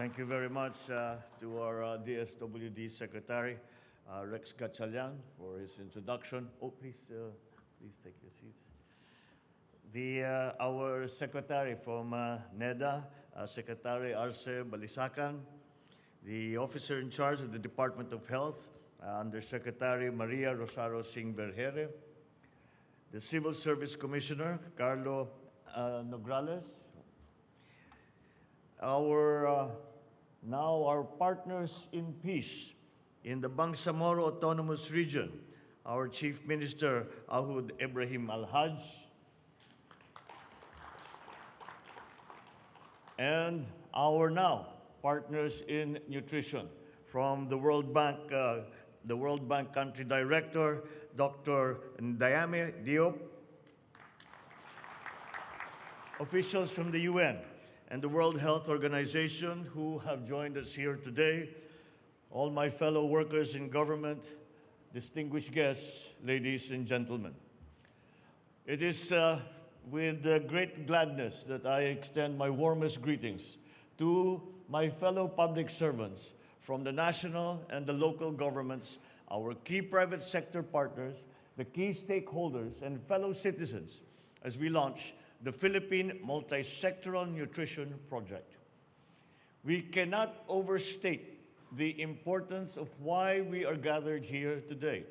Thank you very much to our DSWD Secretary, Rex Gatchalian, for his introduction. Oh, please take your seats. Our Secretary from NEDA, Secretary Arce Balisacan, the officer in charge of the Department of Health, Undersecretary Maria Rosario Singh Berjere, the Civil Service Commissioner, Carlo Nograles, now our partners in peace in the Bangsamoro Autonomous Region, our Chief Minister Ahud Ibrahim Al-Hajj, and our now partners in nutrition from the World Bank Country Director, Dr. Ndayame Diop, officials from the UN and the World Health Organization who have joined us here today, all my fellow workers in government, distinguished guests, ladies and gentlemen. It is with great gladness that I extend my warmest greetings to my fellow public servants from the national and the local governments, our key private sector partners, the key stakeholders, and fellow citizens as we launch the Philippine Multisectoral Nutrition Project. We cannot overstate the importance of why we are gathered here today.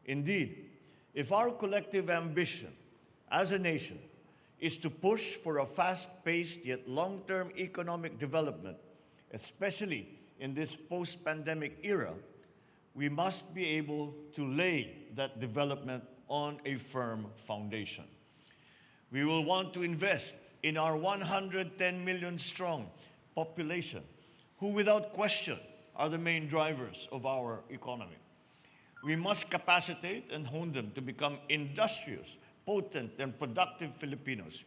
Indeed, if our collective ambition as a nation is to push for a fast-paced yet long-term economic development, especially in this post-pandemic era, we must be able to lay that development on a firm foundation. We will want to invest in our 110 million strong population, who without question are the main drivers of our economy. We must capacitate and hone them to become industrious, potent, and productive Filipinos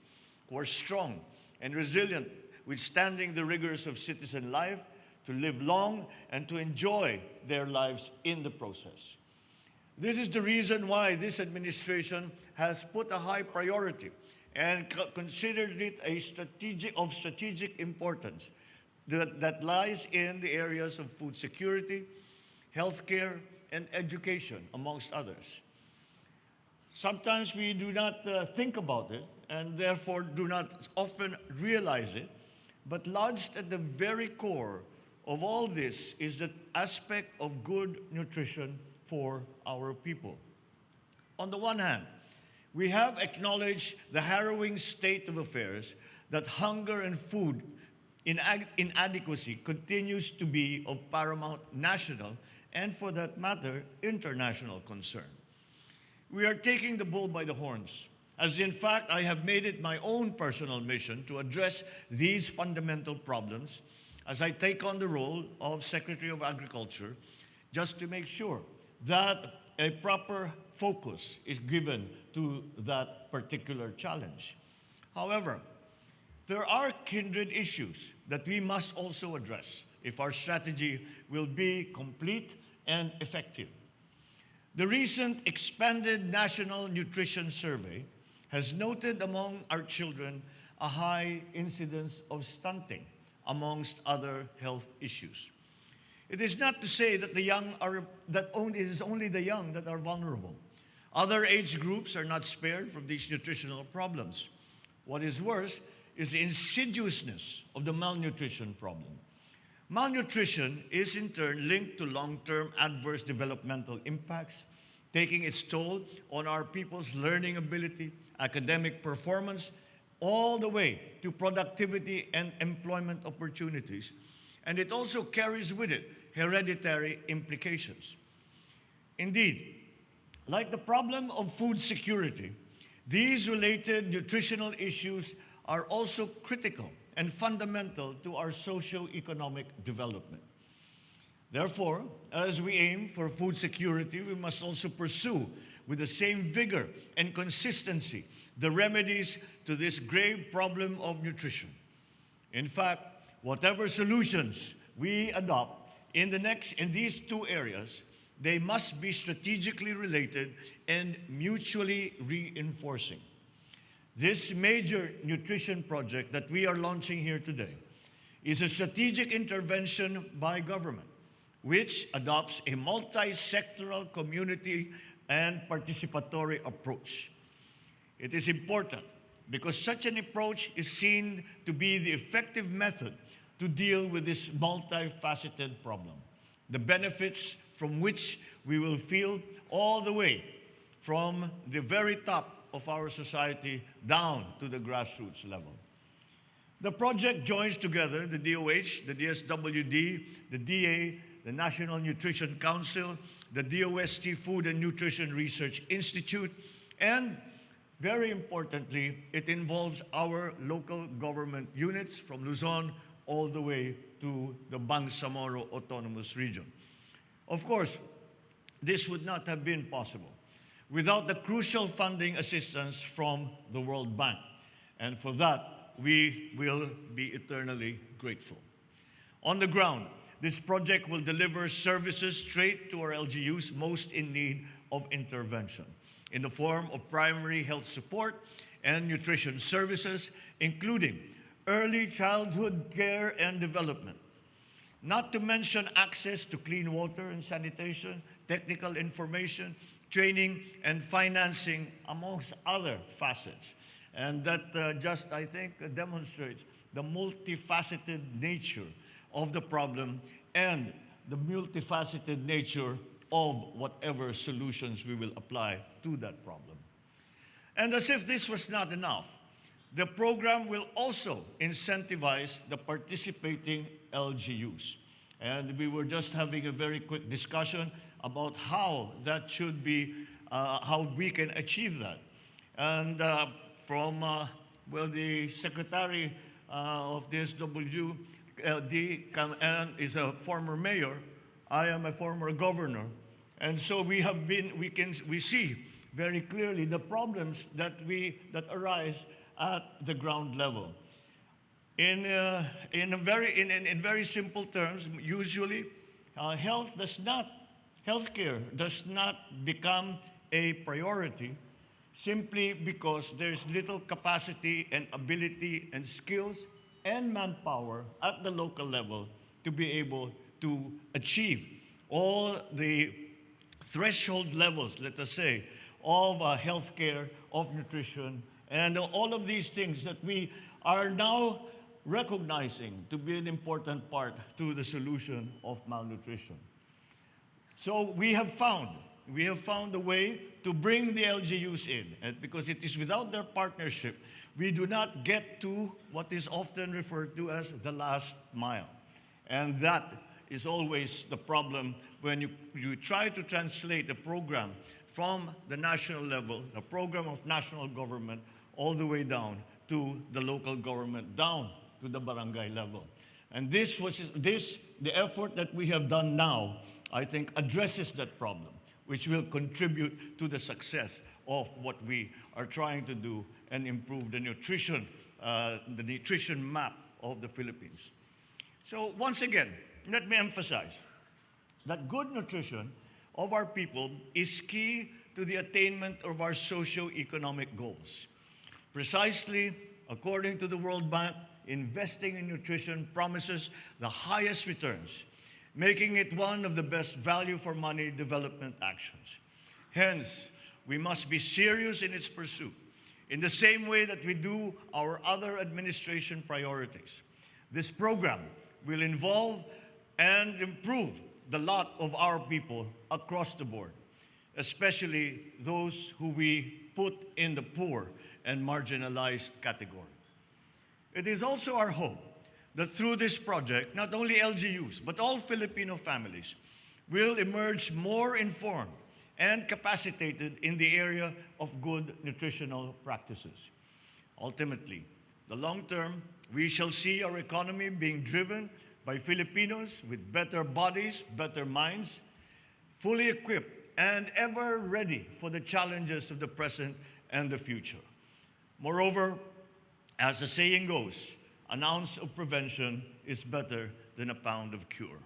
who are strong and resilient, withstanding the rigors of citizen life, to live long and to enjoy their lives in the process. This is the reason why this administration has put a high priority and considered it of strategic importance that lies in the areas of food security, healthcare, and education, amongst others. Sometimes we do not think about it and therefore do not often realize it, but lodged at the very core of all this is the aspect of good nutrition for our people. On the one hand, we have acknowledged the harrowing state of affairs that hunger and food inadequacy continues to be of paramount national and, for that matter, international concern. We are taking the bull by the horns, as in fact I have made it my own personal mission to address these fundamental problems as I take on the role of Secretary of Agriculture, just to make sure that a proper focus is given to that particular challenge. However, there are kindred issues that we must also address if our strategy will be complete and effective. The recent expanded National Nutrition Survey has noted among our children a high incidence of stunting, amongst other health issues. It is not to say that it is only the young that are vulnerable. Other age groups are not spared from these nutritional problems. What is worse is the insidiousness of the malnutrition problem. Malnutrition is in turn linked to long-term adverse developmental impacts, taking its toll on our people's learning ability, academic performance, all the way to productivity and employment opportunities. And it also carries with it hereditary implications. Indeed, like the problem of food security, these related nutritional issues are also critical and fundamental to our socio-economic development. Therefore, as we aim for food security, we must also pursue with the same vigor and consistency the remedies to this grave problem of nutrition. In fact, whatever solutions we adopt in these two areas, they must be strategically related and mutually reinforcing. This major nutrition project that we are launching here today is a strategic intervention by government, which adopts a multi-sectoral community and participatory approach. It is important because such an approach is seen to be the effective method to deal with this multifaceted problem, the benefits from which we will feel all the way from the very top of our society down to the grassroots level. The project joins together the DOH, the DSWD, the DA, the National Nutrition Council, the DOST Food and Nutrition Research Institute, and very importantly, it involves our local government units from Luzon all the way to the Bangsamoro Autonomous Region. Of course, this would not have been possible without the crucial funding assistance from the World Bank. And for that, we will be eternally grateful. On the ground, this project will deliver services straight to our LGUs most in need of intervention in the form of primary health support and nutrition services, including early childhood care and development. Not to mention access to clean water and sanitation, technical information, training, and financing, amongst other facets. And that I think, demonstrates the multifaceted nature of the problem and the multifaceted nature of whatever solutions we will apply to that problem. And as if this was not enough, the program will also incentivize the participating LGUs. And we were just having a very quick discussion about how that should be, how we can achieve that. And from the Secretary of DSWD is a former mayor. I am a former governor. And so we see very clearly the problems that arise at the ground level. In very simple terms, usually healthcare does not become a priority simply because there's little capacity and ability and skills and manpower at the local level to be able to achieve all the threshold levels, let us say, of healthcare, of nutrition, and all of these things that we are now recognizing to be an important part to the solution of malnutrition. So we have found a way to bring the LGUs in, and because it is without their partnership, we do not get to what is often referred to as the last mile. And that is always the problem when you try to translate the program from the national level, the program of national government, all the way down to the local government, down to the barangay level. And the effort that we have done now, I think, addresses that problem, which will contribute to the success of what we are trying to do and improve the nutrition map of the Philippines. So once again, let me emphasize that good nutrition of our people is key to the attainment of our socio-economic goals. Precisely, according to the World Bank, investing in nutrition promises the highest returns, making it one of the best value for money development actions. Hence, we must be serious in its pursuit, in the same way that we do our other administration priorities. This program will involve and improve the lot of our people across the board, especially those who we put in the poor and marginalized category. It is also our hope that through this project, not only LGUs, but all Filipino families will emerge more informed and capacitated in the area of good nutritional practices. Ultimately, the long term, we shall see our economy being driven by Filipinos with better bodies, better minds, fully equipped and ever ready for the challenges of the present and the future. Moreover, as the saying goes, an ounce of prevention is better than a pound of cure.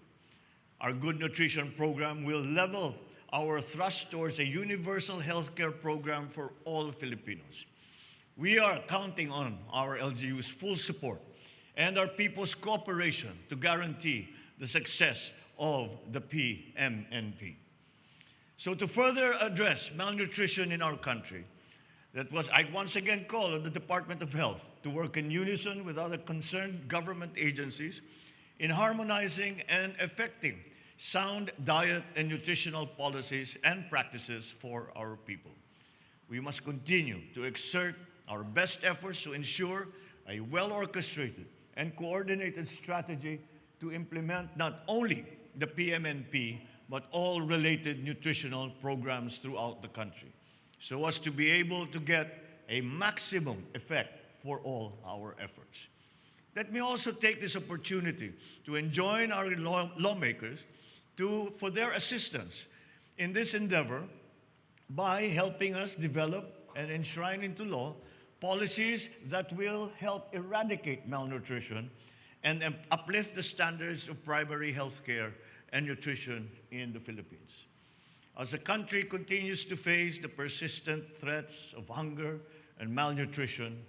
Our good nutrition program will level our thrust towards a universal healthcare program for all Filipinos. We are counting on our LGU's full support and our people's cooperation to guarantee the success of the PMNP. So to further address malnutrition in our country, I once again call on the Department of Health to work in unison with other concerned government agencies in harmonizing and effecting sound diet and nutritional policies and practices for our people. We must continue to exert our best efforts to ensure a well-orchestrated and coordinated strategy to implement not only the PMNP, but all related nutritional programs throughout the country, so as to be able to get a maximum effect for all our efforts. Let me also take this opportunity to enjoin our lawmakers for their assistance in this endeavor by helping us develop and enshrine into law policies that will help eradicate malnutrition and uplift the standards of primary health care and nutrition in the Philippines. As the country continues to face the persistent threats of hunger and malnutrition,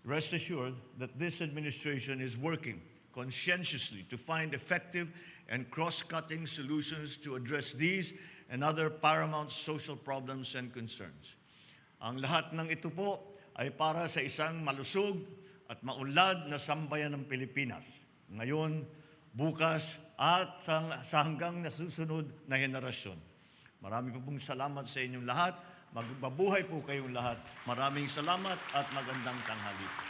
rest assured that this administration is working conscientiously to find effective and cross-cutting solutions to address these and other paramount social problems and concerns. Ang lahat ng ito po ay para sa isang malusog at maunlad na sambayan ng Pilipinas, ngayon, bukas, at sa hanggang nasusunod na henerasyon. Marami po pong salamat sa inyong lahat. Mabuhay po kayong lahat. Maraming salamat at magandang tanghali.